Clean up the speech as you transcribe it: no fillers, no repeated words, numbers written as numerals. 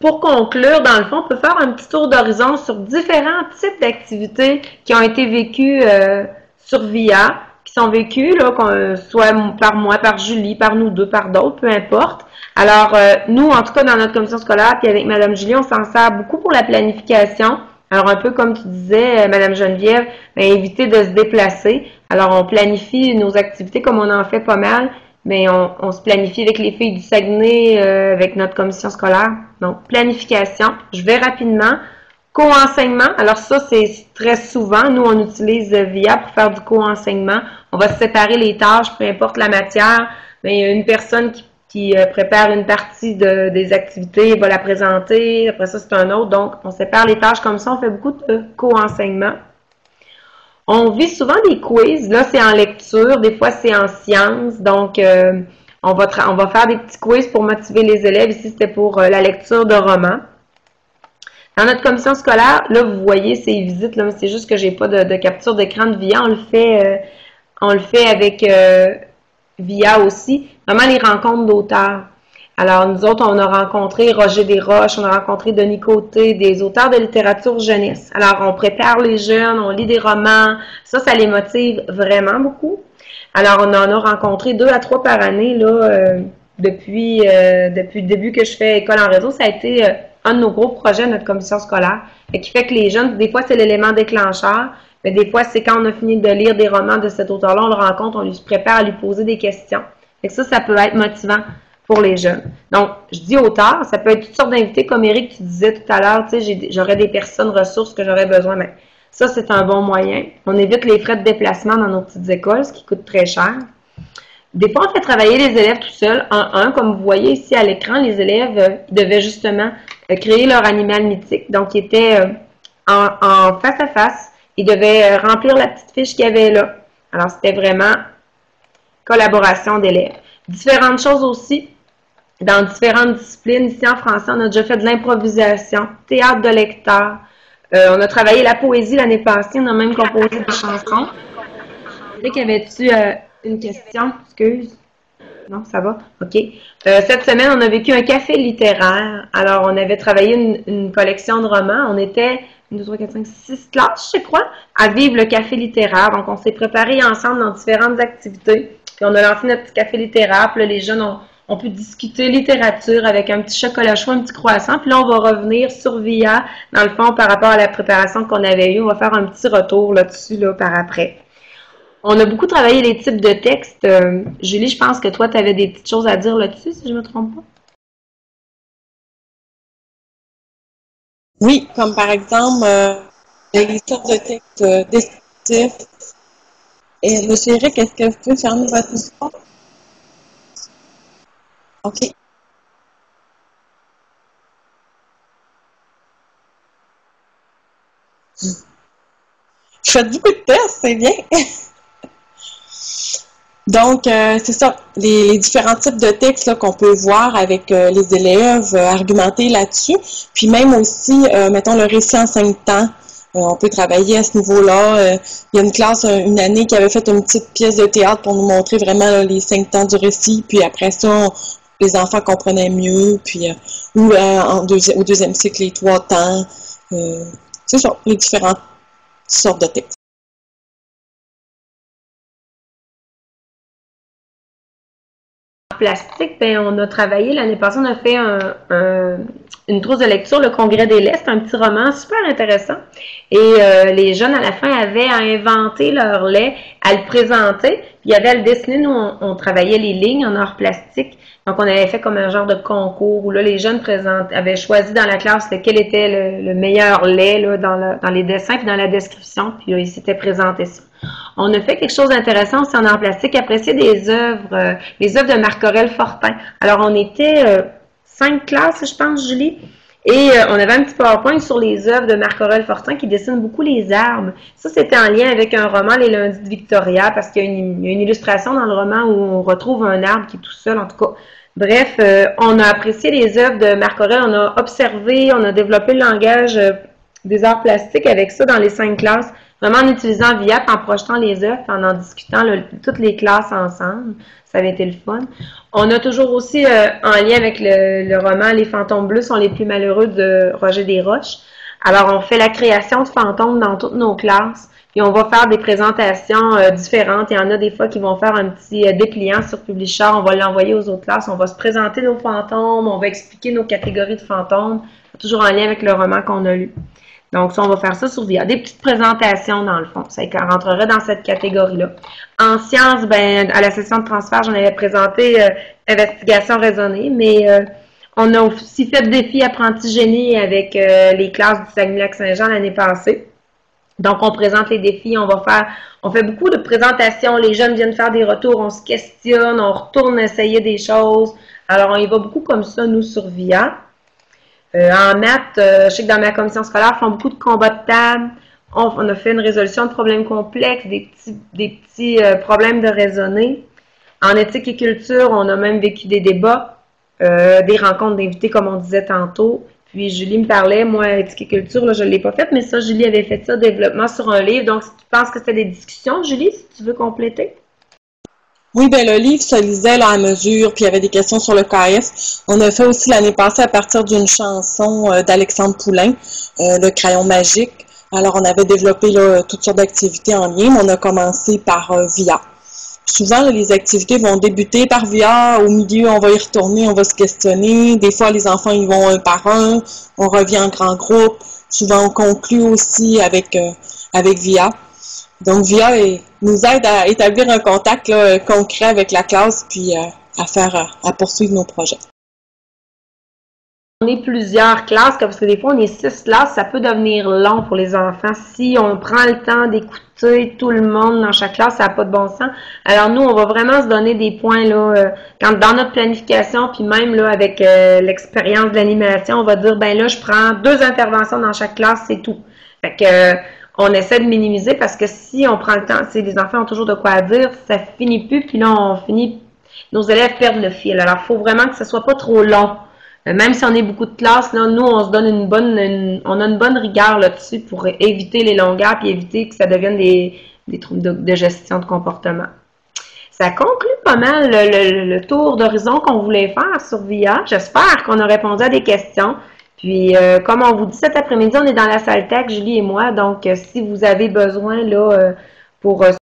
pour conclure, dans le fond, on peut faire un petit tour d'horizon sur différents types d'activités qui ont été vécues sur VIA, qui sont vécues, là, soit par moi, par Julie, par nous deux, par d'autres, peu importe. Alors, nous, en tout cas, dans notre commission scolaire, puis avec Mme Julie, on s'en sert beaucoup pour la planification. Alors, un peu comme tu disais, Mme Geneviève, éviter de se déplacer. Alors, on planifie nos activités comme on en fait pas mal, mais on se planifie avec les filles du Saguenay, avec notre commission scolaire. Donc, planification. Je vais rapidement. Co-enseignement. Alors ça, c'est très souvent. Nous, on utilise VIA pour faire du co-enseignement. On va séparer les tâches, peu importe la matière. Mais il y a une personne qui prépare une partie des activités, va la présenter. Après ça, c'est un autre. Donc, on sépare les tâches comme ça. On fait beaucoup de co-enseignement. On vit souvent des quiz. Là, c'est en lecture. Des fois, c'est en sciences. Donc, on va faire des petits quiz pour motiver les élèves. Ici, c'était pour la lecture de romans. Dans notre commission scolaire, là, vous voyez ces visites, là, c'est juste que j'ai pas de capture d'écran de VIA. On le fait avec VIA aussi. Vraiment les rencontres d'auteurs. Alors, nous autres, on a rencontré Roger Desroches, on a rencontré Denis Côté, des auteurs de littérature jeunesse. Alors, on prépare les jeunes, on lit des romans. Ça les motive vraiment beaucoup. Alors, on en a rencontré 2 à 3 par année, là, depuis le début que je fais École en réseau. Ça a été un de nos gros projets, notre commission scolaire, qui fait que les jeunes, des fois, c'est l'élément déclencheur, mais des fois, c'est quand on a fini de lire des romans de cet auteur-là, on le rencontre, on lui se prépare à lui poser des questions. Fait que ça peut être motivant pour les jeunes. Donc, je dis auteur, ça peut être toutes sortes d'invités, comme Eric, tu disais tout à l'heure, tu sais, j'aurais des personnes ressources que j'aurais besoin, mais ça, c'est un bon moyen. On évite les frais de déplacement dans nos petites écoles, ce qui coûte très cher. Des fois, on fait travailler les élèves tout seuls, en comme vous voyez ici à l'écran, les élèves ils devaient justement créer leur animal mythique. Donc, ils étaient en face à face. Ils devaient remplir la petite fiche qu'il y avait là. Alors, c'était vraiment collaboration d'élèves. Différentes choses aussi, dans différentes disciplines. Ici, en français, on a déjà fait de l'improvisation, théâtre de lecteur. On a travaillé la poésie l'année passée. On a même composé des chansons. Eric, avais-tu une question? Excuse. Non, ça va? OK. Cette semaine, on a vécu un café littéraire. Alors, on avait travaillé une collection de romans. On était 1, 2, 3, 4, 5, 6 classes, je crois, à vivre le café littéraire. Donc, on s'est préparés ensemble dans différentes activités. Puis, on a lancé notre petit café littéraire. Puis là, les jeunes ont pu discuter littérature avec un petit chocolat chaud, un petit croissant. Puis là, on va revenir sur VIA, dans le fond, par rapport à la préparation qu'on avait eue. On va faire un petit retour là-dessus, là, par après. On a beaucoup travaillé les types de textes. Julie, je pense que toi, tu avais des petites choses à dire là-dessus, si je ne me trompe pas. Oui, comme par exemple les sortes de textes descriptifs. Et monsieur Eric, est-ce que vous pouvez fermer votre micro? OK. Je fais beaucoup de tests, c'est bien. Donc, c'est ça, les différents types de textes qu'on peut voir avec les élèves, argumenter là-dessus. Puis même aussi, mettons, le récit en 5 temps. On peut travailler à ce niveau-là. Il y a une classe, une année, qui avait fait une petite pièce de théâtre pour nous montrer vraiment là, les 5 temps du récit. Puis après ça, les enfants comprenaient mieux. Puis, ou au deuxième cycle, les 3 temps. C'est ça, les différentes sortes de textes. Plastique, ben, on a travaillé l'année passée, on a fait une trousse de lecture, le Congrès des laits, c'est un petit roman super intéressant. Et les jeunes à la fin avaient à inventer leur lait, à le présenter, puis il y avait à le dessiner. Nous, on travaillait les lignes en art plastique. Donc, on avait fait comme un genre de concours où là, les jeunes avaient choisi dans la classe quel était le meilleur lait là, dans les dessins puis dans la description, puis ils s'étaient présentés ça. On a fait quelque chose d'intéressant aussi en art plastique, apprécier des œuvres, les œuvres de Marc-Aurèle Fortin. Alors, on était 5 classes, je pense, Julie, et on avait un petit PowerPoint sur les œuvres de Marc-Aurèle Fortin qui dessine beaucoup les arbres. Ça, c'était en lien avec un roman, Les Lundis de Victoria, parce qu'il y a une illustration dans le roman où on retrouve un arbre qui est tout seul, en tout cas. Bref, on a apprécié les œuvres de Marc-Aurèle, on a observé, on a développé le langage des arts plastiques avec ça dans les 5 classes. Vraiment en utilisant VIA, en projetant les œuvres, en discutant toutes les classes ensemble. Ça avait été le fun. On a toujours aussi, en lien avec le roman Les fantômes bleus sont les plus malheureux de Roger Desroches. Alors, on fait la création de fantômes dans toutes nos classes. Puis on va faire des présentations différentes. Il y en a des fois qui vont faire un petit dépliant sur Publisher. On va l'envoyer aux autres classes. On va se présenter nos fantômes. On va expliquer nos catégories de fantômes. Toujours en lien avec le roman qu'on a lu. Donc, ça, on va faire ça sur VIA. Des petites présentations, dans le fond. Ça rentrerait dans cette catégorie-là. En sciences, ben, à la session de transfert, j'en avais présenté investigation raisonnée, mais on a aussi fait le défi apprenti génie avec les classes du Saguenay-Lac-Saint-Jean l'année passée. Donc, on présente les défis, on fait beaucoup de présentations, les jeunes viennent faire des retours, on se questionne, on retourne essayer des choses. Alors, on y va beaucoup comme ça, nous, sur VIA. En maths, je sais que dans ma commission scolaire, ils font beaucoup de combats de table. On a fait une résolution de problèmes complexes, des petits problèmes de raisonner. En éthique et culture, on a même vécu des débats, des rencontres d'invités, comme on disait tantôt. Puis Julie me parlait, moi, éthique et culture, là, je ne l'ai pas faite, mais ça, Julie avait fait ça, développement sur un livre. Donc, si tu penses que c'était des discussions, Julie, si tu veux compléter? Oui, ben le livre se lisait là, à mesure, puis il y avait des questions sur le KF. On a fait aussi l'année passée à partir d'une chanson d'Alexandre Poulain, Le crayon magique. Alors, on avait développé là, toutes sortes d'activités en lien, mais on a commencé par VIA. Souvent, là, les activités vont débuter par VIA, au milieu, on va y retourner, on va se questionner. Des fois, les enfants, ils vont un par un, on revient en grand groupe. Souvent, on conclut aussi avec VIA. Donc, VIA nous aide à établir un contact là, concret avec la classe, puis à poursuivre nos projets. On est plusieurs classes, parce que des fois, on est 6 classes, ça peut devenir long pour les enfants. Si on prend le temps d'écouter tout le monde dans chaque classe, ça n'a pas de bon sens. Alors, nous, on va vraiment se donner des points là, dans notre planification, puis même là, avec l'expérience de l'animation, on va dire, ben là, je prends 2 interventions dans chaque classe, c'est tout. Fait que on essaie de minimiser parce que si on prend le temps, les enfants ont toujours de quoi dire, ça finit plus, puis là, nos élèves perdent le fil. Alors, il faut vraiment que ce soit pas trop long. Même si on est beaucoup de classes, là, nous, on se donne on a une bonne rigueur là-dessus pour éviter les longueurs puis éviter que ça devienne des troubles de gestion de comportement. Ça conclut pas mal le tour d'horizon qu'on voulait faire sur VIA. J'espère qu'on a répondu à des questions. Puis, comme on vous dit, cet après-midi, on est dans la salle tech, Julie et moi. Donc, si vous avez besoin là pour